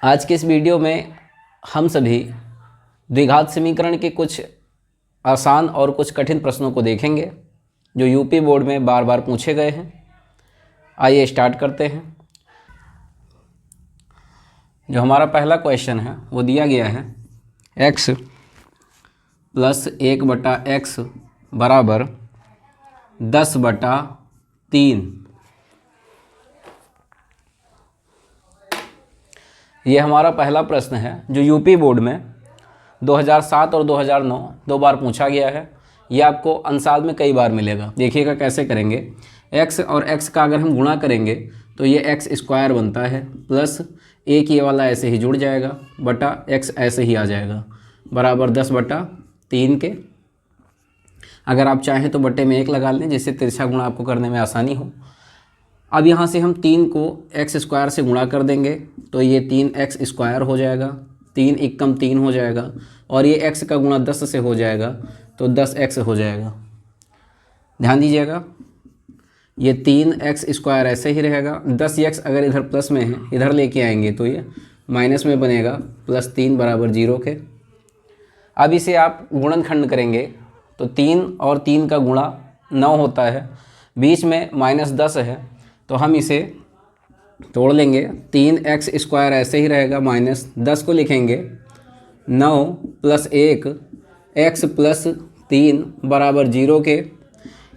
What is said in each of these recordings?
आज के इस वीडियो में हम सभी द्विघात समीकरण के कुछ आसान और कुछ कठिन प्रश्नों को देखेंगे जो यूपी बोर्ड में बार बार पूछे गए हैं। आइए स्टार्ट करते हैं। जो हमारा पहला क्वेश्चन है वो दिया गया है x प्लस 1/x बराबर 10/3। ये हमारा पहला प्रश्न है जो यूपी बोर्ड में 2007 और 2009 दो बार पूछा गया है। ये आपको अंसाल में कई बार मिलेगा। देखिएगा कैसे करेंगे। x और x का अगर हम गुणा करेंगे तो ये x स्क्वायर बनता है, प्लस एक ये वाला ऐसे ही जुड़ जाएगा, बटा x ऐसे ही आ जाएगा, बराबर 10/3 के। अगर आप चाहें तो बटे में 1 लगा लें जिससे तिरछा गुणा आपको करने में आसानी हो। अब यहाँ से हम 3 को x स्क्वायर से गुणा कर देंगे तो ये 3x स्क्वायर हो जाएगा, 3 एकम 3 हो जाएगा, और ये x का गुणा 10 से हो जाएगा तो 10x हो जाएगा। ध्यान दीजिएगा, ये 3x स्क्वायर ऐसे ही रहेगा। 10x अगर इधर प्लस में है, इधर लेके आएंगे तो ये माइनस में बनेगा, प्लस 3 बराबर 0 के। अब इसे आप गुणनखंड करेंगे तो 3 और 3 का गुणा 9 होता है, बीच में -10 है तो हम इसे तोड़ लेंगे। 3x स्क्वायर ऐसे ही रहेगा, -10 को लिखेंगे 9 + 1 x + 3 बराबर 0 के।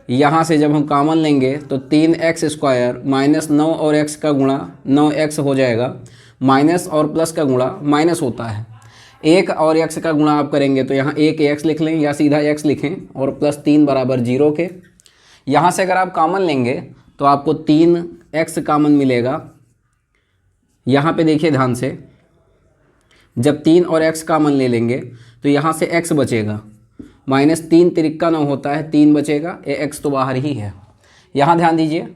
यहाँ से जब हम कॉमन लेंगे तो 3x स्क्वायर -9 और x का गुणा 9x हो जाएगा। माइनस और प्लस का गुणा माइनस होता है। 1 और x का गुणा आप करेंगे तो यहाँ 1x लिख लें या सीधा x लिखें, और +3 बराबर 0 के। यहाँ से अगर आप कॉमन लेंगे तो आपको 3x कॉमन मिलेगा। यहाँ पे देखिए ध्यान से, जब 3 और x कॉमन ले लेंगे तो यहाँ से x बचेगा, -3 तिरिक्का 9 होता है, 3 बचेगा, ये x तो बाहर ही है। यहाँ ध्यान दीजिए,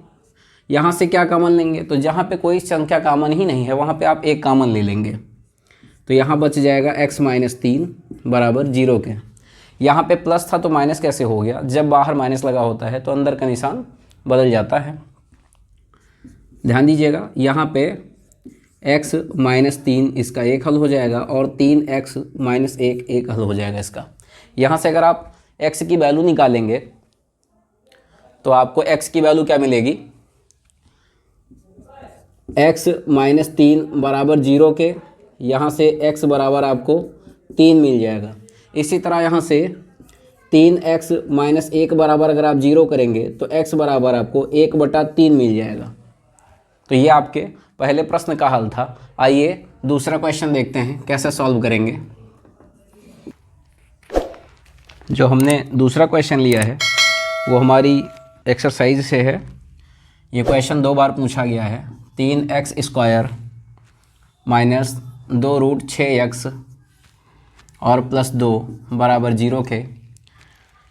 यहाँ से क्या कॉमन लेंगे तो जहाँ पे कोई संख्या कॉमन ही नहीं है वहाँ पे आप एक कॉमन ले लेंगे तो यहाँ बच जाएगा x - 3 बराबर 0 के। यहाँ पे प्लस था तो माइनस कैसे हो गया? जब बाहर माइनस लगा होता है तो अंदर का निशान बदल जाता है। ध्यान दीजिएगा, यहाँ पे x - 3 इसका एक हल हो जाएगा और 3x - 1 एक हल हो जाएगा इसका। यहाँ से अगर आप x की वैल्यू निकालेंगे तो आपको x की वैल्यू क्या मिलेगी? x - 3 बराबर 0 के। यहाँ से x बराबर आपको 3 मिल जाएगा। इसी तरह यहाँ से 3x - 1 बराबर अगर आप 0 करेंगे तो x बराबर आपको 1/3 मिल जाएगा। तो ये आपके पहले प्रश्न का हल था। आइए दूसरा क्वेश्चन देखते हैं कैसे सॉल्व करेंगे। जो हमने दूसरा क्वेश्चन लिया है वो हमारी एक्सरसाइज से है। ये क्वेश्चन 2 बार पूछा गया है। 3x स्क्वायर माइनस 2√6x और +2 बराबर 0 के।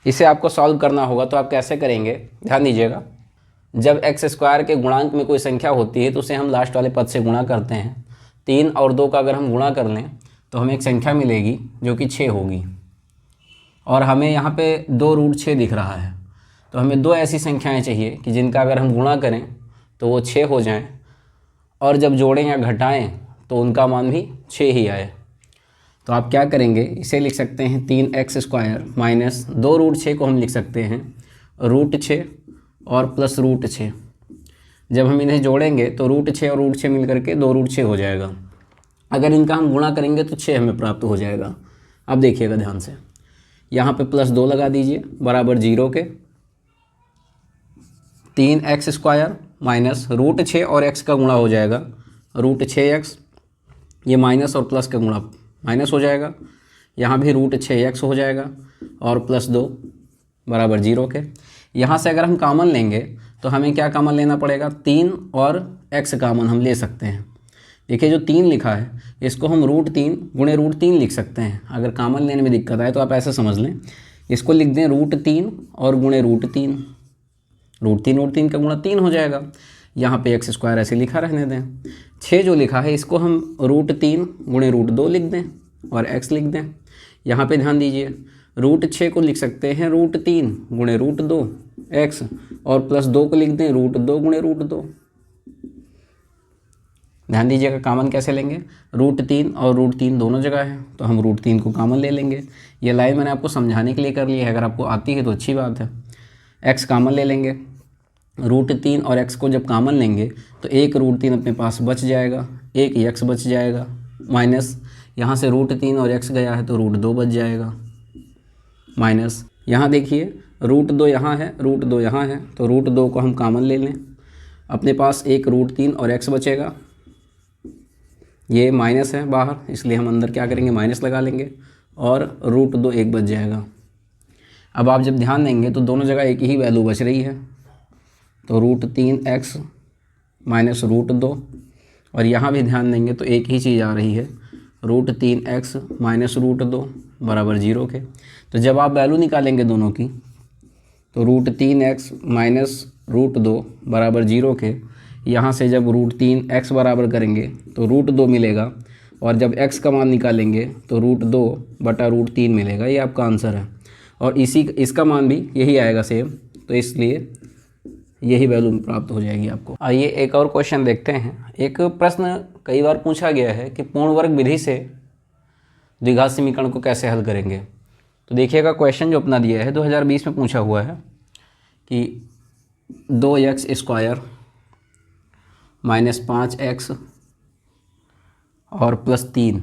इसे आपको सॉल्व करना होगा तो आप कैसे करेंगे? ध्यान दीजिएगा, जब x स्क्वायर के गुणांक में कोई संख्या होती है तो उसे हम लास्ट वाले पद से गुणा करते हैं। 3 और 2 का अगर हम गुणा कर लें तो हमें एक संख्या मिलेगी जो कि 6 होगी, और हमें यहाँ पे 2√6 दिख रहा है। तो हमें 2 ऐसी संख्याएं चाहिए कि जिनका अगर हम गुणा करें तो वो 6 हो जाएं, और जब जोड़ें या घटाएं तो उनका मान भी 6 ही आए। तो आप क्या करेंगे, इसे लिख सकते हैं 3x स्क्वायर माइनस 2√6 को हम लिख सकते हैं √6 और +√6। जब हम इन्हें जोड़ेंगे तो √6 और √6 मिल करके 2√6 हो जाएगा। अगर इनका हम गुणा करेंगे तो 6 हमें प्राप्त हो जाएगा। अब देखिएगा ध्यान से, यहाँ पे +2 लगा दीजिए बराबर 0 के। 3x स्क्वायर माइनस √6 और x का गुणा हो जाएगा √6x, ये माइनस और प्लस का गुणा माइनस हो जाएगा। यहाँ भी √6x हो जाएगा और +2 बराबर 0 के। यहाँ से अगर हम कॉमन लेंगे तो हमें क्या कॉमन लेना पड़ेगा? 3 और x कॉमन हम ले सकते हैं। देखिए जो 3 लिखा है इसको हम √3 गुणे √3 लिख सकते हैं। अगर कॉमन लेने में दिक्कत आए तो आप ऐसे समझ लें, इसको लिख दें √3 और गुणे √3। √3 का गुणा 3 हो जाएगा। यहाँ पे x स्क्वायर ऐसे लिखा रहने दें। 6 जो लिखा है इसको हम √3 गुणे √2 लिख दें और x लिख दें। यहाँ पे ध्यान दीजिए, √6 को लिख सकते हैं √3 गुणे √2 x, और +2 को लिख दें √2 गुणे √2। ध्यान दीजिएगा कॉमन कैसे लेंगे, √3 और √3 दोनों जगह है तो हम √3 को कॉमन ले लेंगे। ये लाइन मैंने आपको समझाने के लिए कर ली है, अगर आपको आती है तो अच्छी बात है। x कॉमन ले लेंगे, √3 और x को जब कॉमन लेंगे तो एक √3 अपने पास बच जाएगा, एक x बच जाएगा, माइनस यहाँ से √3 और x गया है तो √2 बच जाएगा, माइनस यहाँ देखिए √2 यहाँ है, √2 यहाँ है तो √2 को हम कॉमन ले लें, अपने पास एक √3 और x बचेगा। ये माइनस है बाहर इसलिए हम अंदर क्या करेंगे, माइनस लगा लेंगे और √2 एक बच जाएगा। अब आप जब ध्यान देंगे तो दोनों जगह एक ही वैल्यू बच रही है, तो √3x माइनस √2, और यहाँ भी ध्यान देंगे तो एक ही चीज़ आ रही है, √3x माइनस √2 बराबर 0 के। तो जब आप वैल्यू निकालेंगे दोनों की तो √3x माइनस √2 बराबर 0 के, यहाँ से जब √3x बराबर करेंगे तो √2 मिलेगा, और जब x का मान निकालेंगे तो √2 बटा √3 मिलेगा। ये आपका आंसर है, और इसका मान भी यही आएगा सेम, तो इसलिए यही वैल्यू प्राप्त हो जाएगी आपको। आइए एक और क्वेश्चन देखते हैं। एक प्रश्न कई बार पूछा गया है कि पूर्ण वर्ग विधि से द्विघात समीकरण को कैसे हल करेंगे। तो देखिएगा क्वेश्चन जो अपना दिया है 2020 में पूछा हुआ है कि 2x² माइनस 5x और +3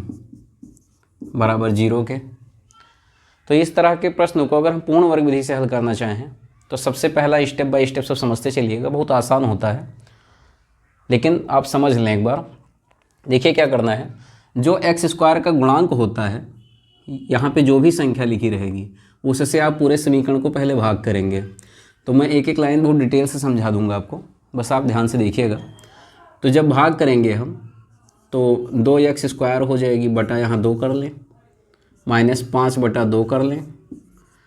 बराबर 0 के। तो इस तरह के प्रश्नों को अगर हम पूर्ण वर्ग विधि से हल करना चाहें तो सबसे पहला स्टेप बाय स्टेप सब समझते चलिएगा, बहुत आसान होता है, लेकिन आप समझ लें एक बार। देखिए क्या करना है, जो x² का गुणांक होता है, यहाँ पे जो भी संख्या लिखी रहेगी उससे आप पूरे समीकरण को पहले भाग करेंगे। तो मैं एक एक लाइन बहुत डिटेल से समझा दूंगा आपको, बस आप ध्यान से देखिएगा। तो जब भाग करेंगे हम तो 2x² हो जाएगी, बटा यहाँ 2 कर लें, माइनस 5 बटा 2 कर लें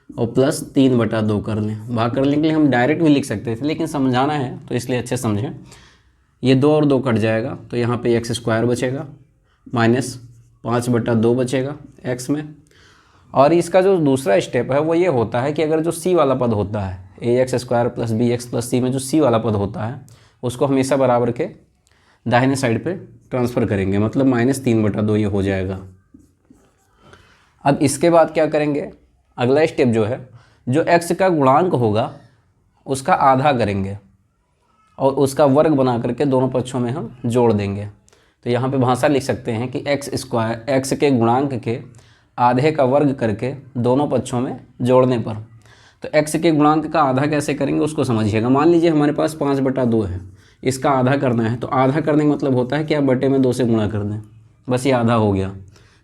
और +3 बटा 2 कर लें। भाग करने के लिए हम डायरेक्ट भी लिख सकते थे, लेकिन समझाना है तो इसलिए अच्छे समझें। ये 2 और 2 कट जाएगा तो यहाँ पे x² बचेगा, माइनस 5 बटा 2 बचेगा x में। और इसका जो दूसरा स्टेप है वो ये होता है कि अगर जो c वाला पद होता है, ax² + bx + c में जो c वाला पद होता है उसको हमेशा बराबर के दाहिने साइड पे ट्रांसफ़र करेंगे, मतलब -3 बटा 2 ये हो जाएगा। अब इसके बाद क्या करेंगे, अगला स्टेप जो है, जो x का गुणांक होगा उसका आधा करेंगे और उसका वर्ग बना करके दोनों पक्षों में हम जोड़ देंगे। तो यहाँ पे भाषा लिख सकते हैं कि x के गुणांक के आधे का वर्ग करके दोनों पक्षों में जोड़ने पर। तो x के गुणांक का आधा कैसे करेंगे उसको समझिएगा। मान लीजिए हमारे पास 5 बटा 2 है, इसका आधा करना है, तो आधा करने का मतलब होता है कि आप बटे में 2 से गुणा कर दें, बस ये आधा हो गया,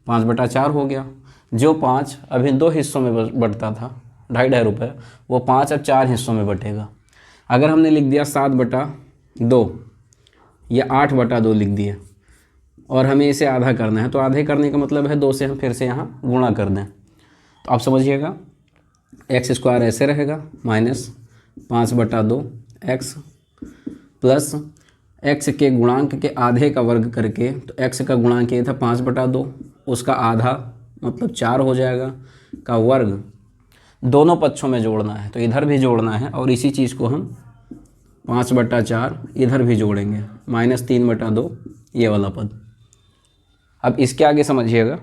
5 बटा 4 हो गया। जो 5 अभी 2 हिस्सों में बटता था, 2.5 रुपये, वो 5 अब 4 हिस्सों में बटेगा। अगर हमने लिख दिया 7 बटा 2 या 8 बटा 2 लिख दिए और हमें इसे आधा करना है, तो आधे करने का मतलब है 2 से हम फिर से यहाँ गुणा कर दें। तो आप समझिएगा x² ऐसे रहेगा, माइनस 5 बटा 2 x प्लस x के गुणांक के आधे का वर्ग करके, तो x का गुणांक ये था 5 बटा 2, उसका आधा मतलब 4 हो जाएगा, का वर्ग दोनों पक्षों में जोड़ना है, तो इधर भी जोड़ना है और इसी चीज़ को हम 5 बटा 4 इधर भी जोड़ेंगे, -3 बटा 2 ये वाला पद। अब इसके आगे समझिएगा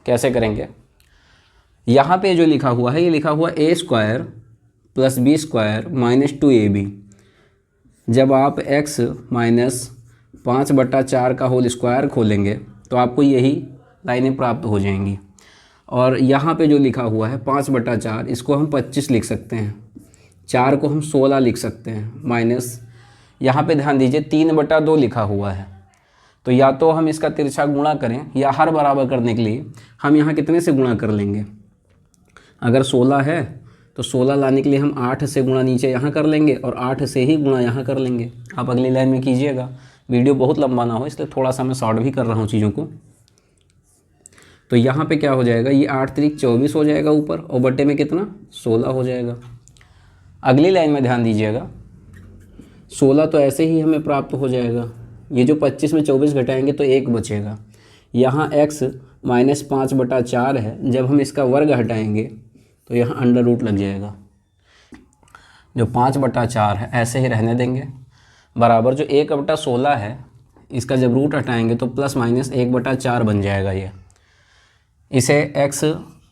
कैसे करेंगे। यहाँ पे जो लिखा हुआ है ये लिखा हुआ a² + b² - 2ab। जब आप x माइनस 5 बटा 4 का होल स्क्वायर खोलेंगे तो आपको यही लाइनें प्राप्त हो जाएंगी। और यहाँ पे जो लिखा हुआ है 5 बटा 4, इसको हम 25 लिख सकते हैं, 4 को हम 16 लिख सकते हैं, माइनस यहाँ पे ध्यान दीजिए 3 बटा 2 लिखा हुआ है, तो या तो हम इसका तिरछा गुणा करें या हर बराबर करने के लिए हम यहाँ कितने से गुणा कर लेंगे। अगर 16 है तो 16 लाने के लिए हम 8 से गुणा नीचे यहाँ कर लेंगे और 8 से ही गुणा यहाँ कर लेंगे। आप अगली लाइन में कीजिएगा, वीडियो बहुत लंबा ना हो इसलिए थोड़ा सा मैं शॉर्ट भी कर रहा हूँ चीज़ों को। तो यहाँ पे क्या हो जाएगा, ये 8 त्रिक 24 हो जाएगा ऊपर, और बटे में कितना 16 हो जाएगा। अगली लाइन में ध्यान दीजिएगा, 16 तो ऐसे ही हमें प्राप्त हो जाएगा, ये जो 25 में 24 घटाएंगे तो 1 बचेगा। यहाँ x माइनस 5 बटा 4 है, जब हम इसका वर्ग हटाएंगे तो यहाँ अंडर रूट लग जाएगा। जो 5 बटा 4 है ऐसे ही रहने देंगे, बराबर जो 1/16 है इसका जब रूट हटाएंगे तो प्लस माइनस 1/4 बन जाएगा ये। इसे x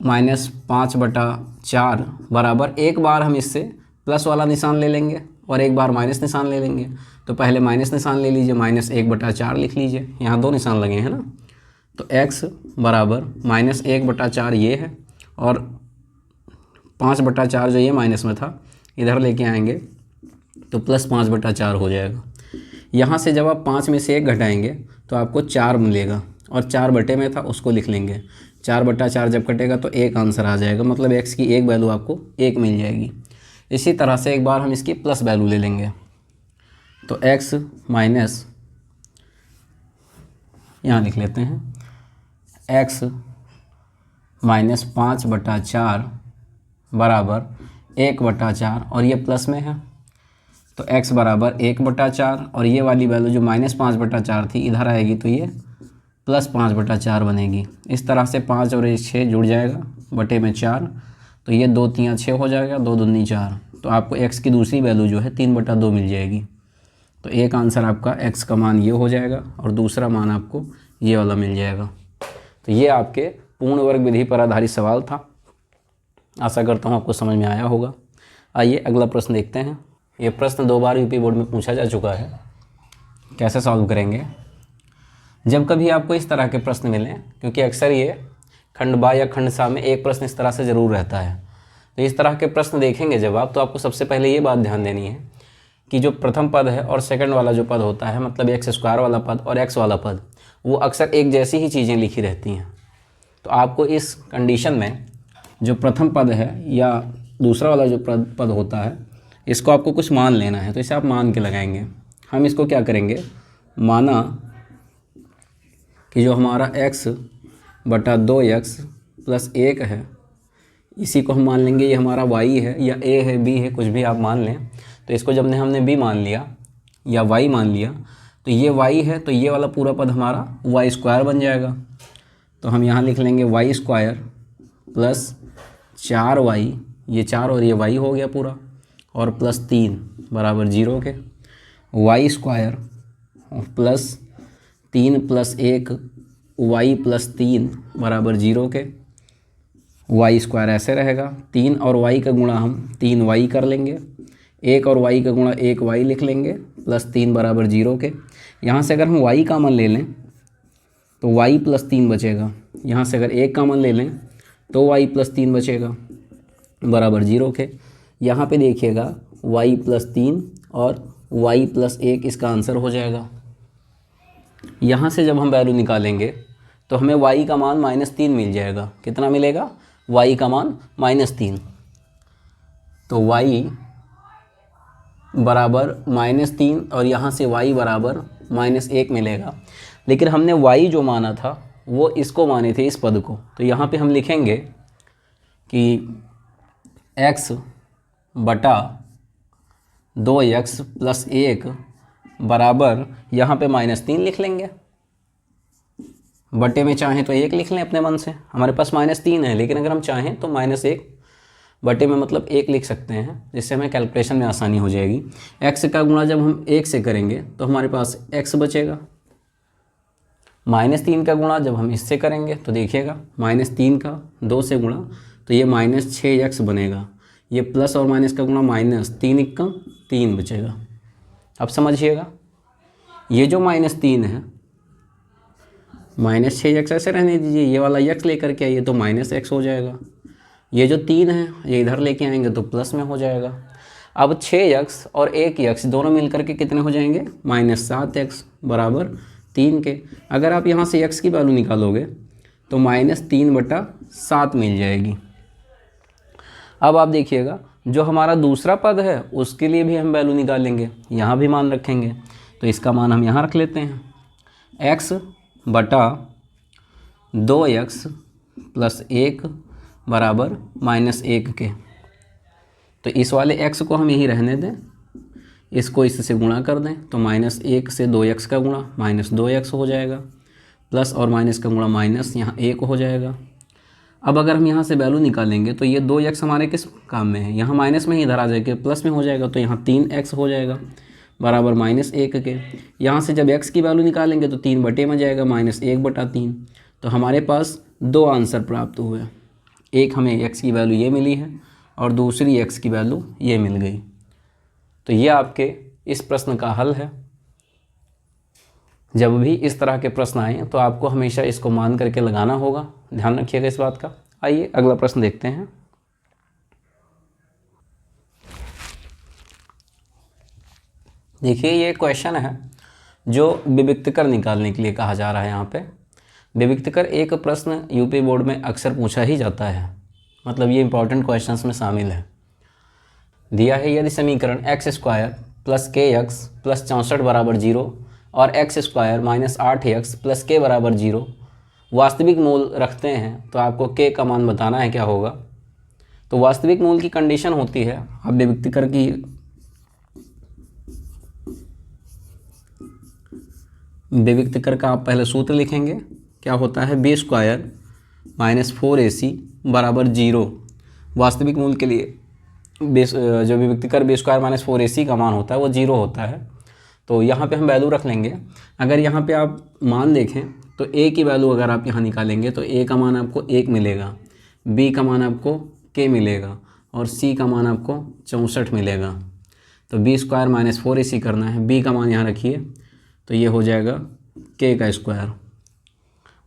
माइनस 5/4 बराबर एक बार हम इससे प्लस वाला निशान ले लेंगे और एक बार माइनस निशान ले लेंगे। तो पहले माइनस निशान ले लीजिए, माइनस 1/4 लिख लीजिए, यहाँ 2 निशान लगे हैं ना। तो x बराबर माइनस 1/4 ये है और 5/4 जो ये माइनस में था इधर लेके आएंगे तो प्लस 5/4 हो जाएगा। यहाँ से जब आप 5 में से 1 घटाएंगे तो आपको 4 मिलेगा और 4 बटे में था उसको लिख लेंगे। 4/4 जब कटेगा तो 1 आंसर आ जाएगा, मतलब x की एक वैल्यू आपको 1 मिल जाएगी। इसी तरह से एक बार हम इसकी प्लस वैल्यू ले लेंगे तो x माइनस, यहाँ लिख लेते हैं, x माइनस 5/4 बराबर 1/4 और ये प्लस में है तो x बराबर 1/4 और ये वाली वैल्यू जो माइनस 5/4 थी इधर आएगी तो ये प्लस 5/4 बनेगी। इस तरह से 5 और 6 जुड़ जाएगा बटे में 4, तो ये 2 3 6 हो जाएगा, 2 दूनी 4, तो आपको x की दूसरी वैल्यू जो है 3/2 मिल जाएगी। तो एक आंसर आपका x का मान ये हो जाएगा और दूसरा मान आपको ये वाला मिल जाएगा। तो ये आपके पूर्ण वर्ग विधि पर आधारित सवाल था। आशा करता हूँ आपको समझ में आया होगा। आइए अगला प्रश्न देखते हैं। ये प्रश्न 2 बार यूपी बोर्ड में पूछा जा चुका है। कैसे सॉल्व करेंगे? जब कभी आपको इस तरह के प्रश्न मिलें, क्योंकि अक्सर ये खंड बा या खंड सा में एक प्रश्न इस तरह से ज़रूर रहता है, तो इस तरह के प्रश्न देखेंगे जब आप, तो आपको सबसे पहले ये बात ध्यान देनी है कि जो प्रथम पद है और सेकंड वाला जो पद होता है, मतलब x² वाला पद और x वाला पद, वो अक्सर एक जैसी ही चीज़ें लिखी रहती हैं। तो आपको इस कंडीशन में जो प्रथम पद है या दूसरा वाला जो पद होता है, इसको आपको कुछ मान लेना है। तो इसे आप मान के लगाएंगे। हम इसको क्या करेंगे, माना कि जो हमारा x/2x + 1 है, इसी को हम मान लेंगे ये हमारा y है या a है, b है, कुछ भी आप मान लें। तो इसको जब हमने b मान लिया या y मान लिया तो ये y है, तो ये वाला पूरा पद हमारा y² बन जाएगा। तो हम यहाँ लिख लेंगे y² + 4y, ये 4 और ये y हो गया पूरा, और +3 बराबर 0 के। y² + 3 + 1 y + 3 बराबर 0 के। y² ऐसे रहेगा, 3 और y का गुणा हम 3y कर लेंगे, 1 और y का गुणा 1y लिख लेंगे, +3 बराबर 0 के। यहाँ से अगर हम y कॉमन ले लें तो y + 3 बचेगा। यहाँ से अगर 1 कॉमन ले लें तो y + 3 बचेगा बराबर 0 के। यहाँ पे देखिएगा y + 3 और y + 1 इसका आंसर हो जाएगा। यहाँ से जब हम वैल्यू निकालेंगे तो हमें y का मान -3 मिल जाएगा। कितना मिलेगा? y का मान -3। तो y बराबर -3 और यहाँ से y बराबर -1 मिलेगा। लेकिन हमने y जो माना था वो इसको माने थे, इस पद को। तो यहाँ पे हम लिखेंगे कि x/2x + 1 बराबर, यहाँ पे -3 लिख लेंगे, बटे में चाहें तो 1 लिख लें अपने मन से। हमारे पास -3 है, लेकिन अगर हम चाहें तो -1 बटे में मतलब 1 लिख सकते हैं, जिससे हमें कैलकुलेशन में आसानी हो जाएगी। x का गुणा जब हम 1 से करेंगे तो हमारे पास x बचेगा। -3 का गुणा जब हम इससे करेंगे तो देखिएगा -3 का 2 से गुणा तो ये -6x बनेगा। ये प्लस और माइनस का गुणा -3 × 3 बचेगा। अब समझिएगा, ये जो -3 है, -6x ऐसे रहने दीजिए, ये वाला x लेकर के आइए तो -x हो जाएगा। ये जो 3 है ये इधर लेके आएंगे तो प्लस में हो जाएगा। अब 6x और 1x दोनों मिलकर के कितने हो जाएंगे? -7x बराबर 3 के। अगर आप यहाँ से x की वैल्यू निकालोगे तो -3/7 मिल जाएगी। अब आप देखिएगा, जो हमारा दूसरा पद है उसके लिए भी हम वैल्यू निकालेंगे, यहाँ भी मान रखेंगे। तो इसका मान हम यहाँ रख लेते हैं, x/2x + 1 बराबर -1 के। तो इस वाले x को हम यही रहने दें, इसको इससे गुणा कर दें तो -1 से 2x का गुणा -2x हो जाएगा, प्लस और माइनस का गुणा माइनस यहाँ 1 हो जाएगा। अब अगर हम यहाँ से वैल्यू निकालेंगे तो ये 2x हमारे किस काम में है? यहाँ माइनस में ही इधर आ जाएगा, प्लस में हो जाएगा तो यहाँ 3x हो जाएगा, बराबर -1 के। यहाँ से जब x की वैल्यू निकालेंगे तो 3 बटे में जाएगा, -1/3। तो हमारे पास दो आंसर प्राप्त हुए, एक हमें x की वैल्यू ये मिली है और दूसरी x की वैल्यू ये मिल गई। तो ये आपके इस प्रश्न का हल है। जब भी इस तरह के प्रश्न आए तो आपको हमेशा इसको मान करके लगाना होगा, ध्यान रखिएगा इस बात का। आइए अगला प्रश्न देखते हैं। देखिए ये क्वेश्चन है जो विविक्तकर निकालने के लिए कहा जा रहा है। यहाँ पे विविक्तकर एक प्रश्न यूपी बोर्ड में अक्सर पूछा ही जाता है, मतलब ये इंपॉर्टेंट क्वेश्चंस में शामिल है। दिया है यदि समीकरण x² + kx + 64 बराबर 0 और x² - 8x + k बराबर 0 वास्तविक मूल रखते हैं तो आपको k का मान बताना है क्या होगा। तो वास्तविक मूल की कंडीशन होती है, आप विविक्तकर की विविक्तकर का आप पहले सूत्र लिखेंगे, क्या होता है b² - 4ac बराबर 0। वास्तविक मूल के लिए जो विविक्तकर b² - 4ac का मान होता है वो 0 होता है। तो यहाँ पे हम वैल्यू रख लेंगे। अगर यहाँ पे आप मान देखें तो a की वैल्यू अगर आप यहाँ निकालेंगे तो a का मान आपको 1 मिलेगा, b का मान आपको k मिलेगा और c का मान आपको 64 मिलेगा। तो b² - 4ac करना है, b का मान यहाँ रखिए तो ये हो जाएगा k का स्क्वायर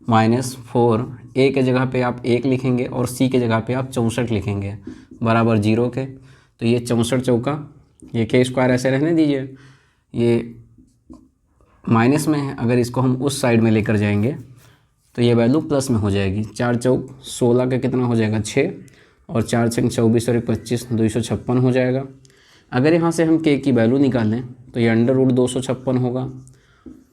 -4, a के जगह पे आप 1 लिखेंगे और c के जगह पे आप 64 लिखेंगे बराबर 0 के। तो ये 64 चौका, ये k² ऐसे रहने दीजिए, ये माइनस में है, अगर इसको हम उस साइड में लेकर जाएंगे तो ये वैल्यू प्लस में हो जाएगी। 4 चौक 16 का कितना हो जाएगा 6 और 4 छंग 24 और 25 256 हो जाएगा। अगर यहाँ से हम k की वैल्यू निकालें तो ये √256 होगा।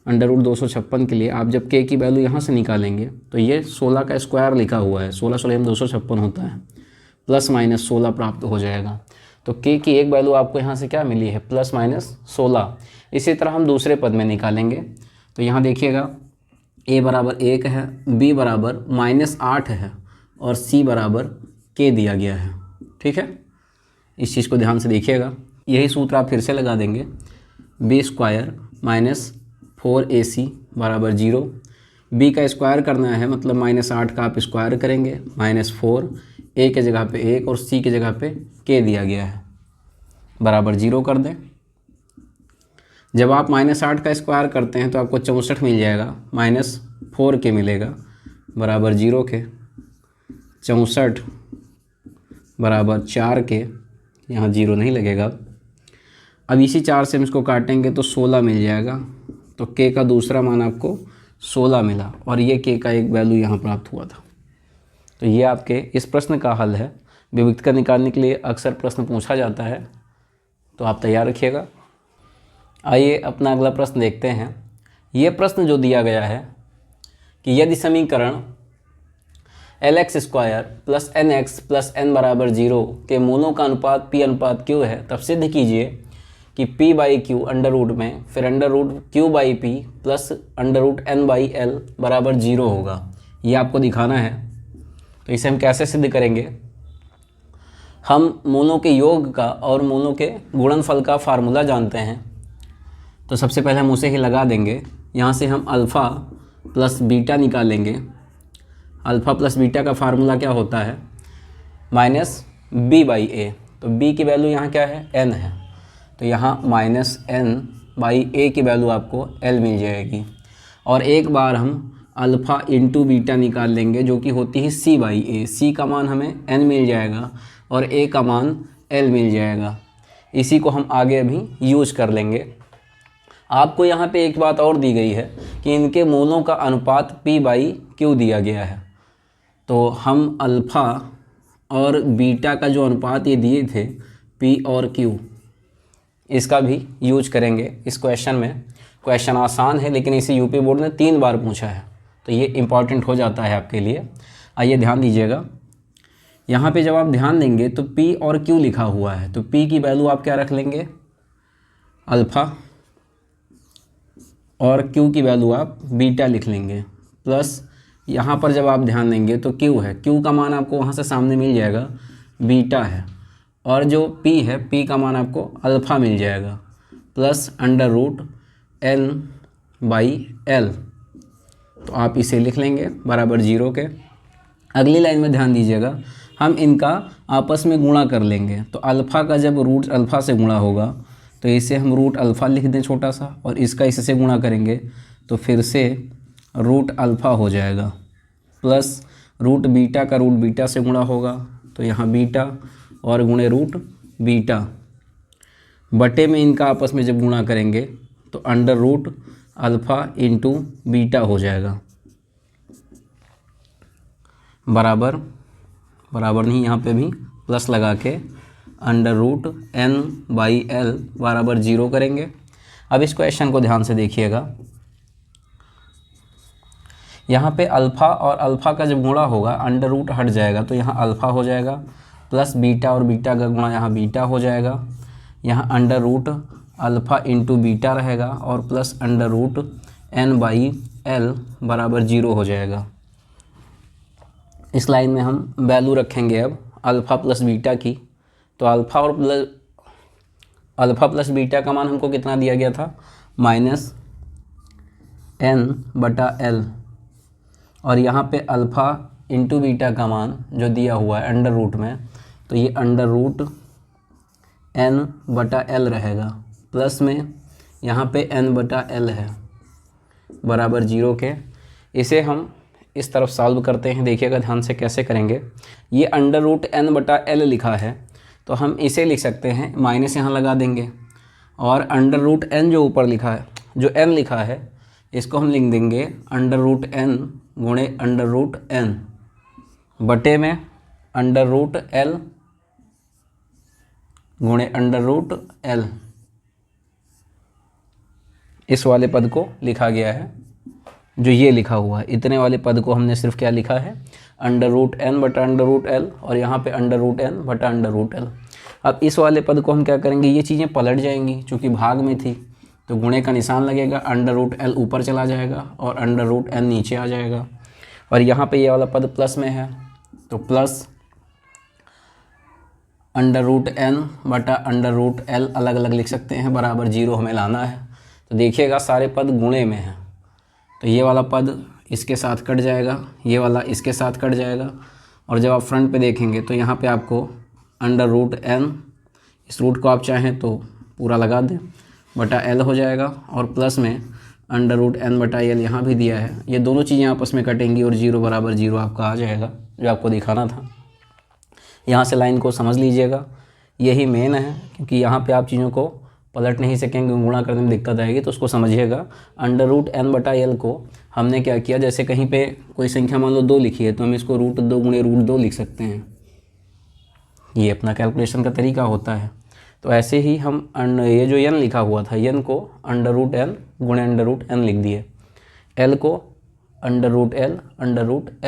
√256 के लिए आप जब k की वैल्यू यहाँ से निकालेंगे तो ये 16 का स्क्वायर लिखा हुआ है, 16 16 256 होता है, ±16 प्राप्त हो जाएगा। तो k की एक वैल्यू आपको यहाँ से क्या मिली है, ±16। इसी तरह हम दूसरे पद में निकालेंगे। तो यहाँ देखिएगा a बराबर 1 है, b बराबर -8 है और c बराबर k दिया गया है। ठीक है, इस चीज़ को ध्यान से देखिएगा। यही सूत्र आप फिर से लगा देंगे, b² - 4ac बराबर 0। b का स्क्वायर करना है, मतलब -8 का आप स्क्वायर करेंगे, -4, a के जगह पे 1 और c के जगह पे k दिया गया है बराबर 0 कर दें। जब आप -8 का स्क्वायर करते हैं तो आपको 64 मिल जाएगा, -4k मिलेगा बराबर 0 के। 64 बराबर 4k, यहाँ 0 नहीं लगेगा। अब इसी 4 से हम इसको काटेंगे तो 16 मिल जाएगा। तो k का दूसरा मान आपको 16 मिला और ये k का एक वैल्यू यहाँ प्राप्त हुआ था। तो ये आपके इस प्रश्न का हल है। विविक्तकर निकालने के लिए अक्सर प्रश्न पूछा जाता है, तो आप तैयार रखिएगा। आइए अपना अगला प्रश्न देखते हैं। ये प्रश्न जो दिया गया है कि यदि समीकरण lx² + nx + n बराबर 0 के मूलों का अनुपात p अनुपात q है, तब सिद्ध कीजिए कि p/q अंडर रूट में फिर √q/p + √n/l बराबर 0 होगा। ये आपको दिखाना है। तो इसे हम कैसे सिद्ध करेंगे, हम मूलों के योग का और मूलों के गुणनफल का फार्मूला जानते हैं। तो सबसे पहले हम उसे ही लगा देंगे। यहाँ से हम अल्फ़ा प्लस बीटा निकालेंगे। अल्फ़ा प्लस बीटा का फार्मूला क्या होता है, -b/a। तो b की वैल्यू यहाँ क्या है, n है, तो यहाँ -n/a की वैल्यू आपको l मिल जाएगी। और एक बार हम अल्फ़ा इंटू बीटा निकाल लेंगे जो कि होती है c/a। c का मान हमें n मिल जाएगा और a का मान l मिल जाएगा। इसी को हम आगे अभी यूज कर लेंगे। आपको यहाँ पे एक बात और दी गई है कि इनके मूलों का अनुपात p/q दिया गया है। तो हम अल्फ़ा और बीटा का जो अनुपात ये दिए थे p और q, इसका भी यूज करेंगे इस क्वेश्चन में। क्वेश्चन आसान है लेकिन इसे यूपी बोर्ड ने 3 बार पूछा है, तो ये इम्पॉर्टेंट हो जाता है आपके लिए। आइए ध्यान दीजिएगा। यहाँ पे जब आप ध्यान देंगे तो p और q लिखा हुआ है, तो p की वैल्यू आप क्या रख लेंगे, अल्फ़ा, और q की वैल्यू आप बीटा लिख लेंगे, प्लस यहाँ पर जब आप ध्यान देंगे तो q है, q का मान आपको वहाँ से सामने मिल जाएगा, बीटा है, और जो p है p का मान आपको अल्फ़ा मिल जाएगा, प्लस अंडर रूट n/l। तो आप इसे लिख लेंगे बराबर 0 के। अगली लाइन में ध्यान दीजिएगा, हम इनका आपस में गुणा कर लेंगे। तो अल्फ़ा का जब रूट अल्फ़ा से गुणा होगा तो इसे हम रूट अल्फ़ा लिख दें छोटा सा, और इसका इससे गुणा करेंगे तो फिर से रूट अल्फ़ा हो जाएगा, प्लस रूट बीटा का रूट बीटा से गुणा होगा तो यहाँ बीटा और गुणे रूट बीटा, बटे में इनका आपस में जब गुणा करेंगे तो under root alpha into beta हो जाएगा, बराबर नहीं, यहाँ पे भी प्लस लगा के अंडर रूट n/l बराबर 0 करेंगे। अब इस क्वेश्चन को ध्यान से देखिएगा, यहाँ पे अल्फ़ा और अल्फ़ा का जब गुणा होगा अंडर रूट हट जाएगा तो यहाँ अल्फ़ा हो जाएगा, प्लस बीटा और बीटा का गुणा यहाँ बीटा हो जाएगा, यहाँ under root alpha into beta रहेगा और प्लस अंडर रूट n/l बराबर 0 हो जाएगा। इस लाइन में हम वैल्यू रखेंगे अब अल्फ़ा प्लस बीटा की। तो अल्फ़ा प्लस बीटा का मान हमको कितना दिया गया था, -n/l, और यहाँ पे अल्फ़ा इंटू बीटा का मान जो दिया हुआ है अंडर रूट में, तो ये अंडर रूट n/l रहेगा, प्लस में यहाँ पे n/l है बराबर 0 के। इसे हम इस तरफ सॉल्व करते हैं, देखिएगा ध्यान से कैसे करेंगे। ये अंडर रूट n/l लिखा है तो हम इसे लिख सकते हैं, माइनस यहाँ लगा देंगे, और अंडर रूट n जो ऊपर लिखा है, जो n लिखा है, इसको हम लिख देंगे अंडर रूट n गुणे अंडर रूट n बटे में अंडर रूट l गुणे अंडर रूट l। इस वाले पद को लिखा गया है, जो ये लिखा हुआ है, इतने वाले पद को हमने सिर्फ क्या लिखा है, अंडर रूट n बटा अंडर रूट l, और यहाँ पे अंडर रूट n बटा अंडर रूट l। अब इस वाले पद को हम क्या करेंगे, ये चीज़ें पलट जाएंगी, चूँकि भाग में थी तो गुणे का निशान लगेगा, अंडर रूट l ऊपर चला जाएगा और अंडर रूट n नीचे आ जाएगा, और यहाँ पे ये वाला पद प्लस में है तो प्लस अंडर रूट n बटा अंडर रूट l अलग अलग लिख सकते हैं, बराबर 0 हमें लाना है। तो देखिएगा सारे पद गुणे में हैं, तो ये वाला पद इसके साथ कट जाएगा, ये वाला इसके साथ कट जाएगा, और जब आप फ्रंट पे देखेंगे तो यहाँ पे आपको अंडर रूट n, इस रूट को आप चाहें तो पूरा लगा दें, बटा l हो जाएगा, और प्लस में अंडर रूट n बटा l यहाँ भी दिया है। ये दोनों चीज़ें आपस में कटेंगी और 0 बराबर 0 आपका आ जाएगा, जो आपको दिखाना था। यहाँ से लाइन को समझ लीजिएगा, यही मेन है, क्योंकि यहाँ पे आप चीज़ों को पलट नहीं सकेंगे, गुणा करने में दिक्कत आएगी, तो उसको समझिएगा। अंडर रूट n बटा l को हमने क्या किया, जैसे कहीं पे कोई संख्या मान लो 2 लिखी है तो हम इसको रूट 2 गुणे रूट 2 लिख सकते हैं, ये अपना कैलकुलेशन का तरीका होता है। तो ऐसे ही हम ये जो n लिखा हुआ था, n को अंडर रूट n गुणे अंडर रूट n लिख दिए, l को अंडर रूट l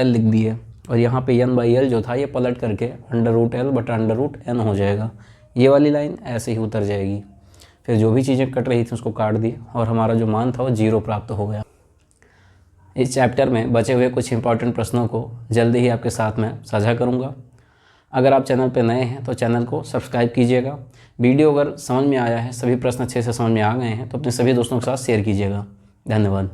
लिख दिए, और यहाँ पे n/l जो था ये पलट करके अंडर रूट l बटा अंडर रूट n हो जाएगा। ये वाली लाइन ऐसे ही उतर जाएगी, फिर जो भी चीज़ें कट रही थी उसको काट दिए और हमारा जो मान था वो 0 प्राप्त हो गया। इस चैप्टर में बचे हुए कुछ इंपॉर्टेंट प्रश्नों को जल्दी ही आपके साथ मैं साझा करूँगा। अगर आप चैनल पर नए हैं तो चैनल को सब्सक्राइब कीजिएगा। वीडियो अगर समझ में आया है, सभी प्रश्न अच्छे से समझ में आ गए हैं तो अपने सभी दोस्तों के साथ शेयर कीजिएगा। धन्यवाद।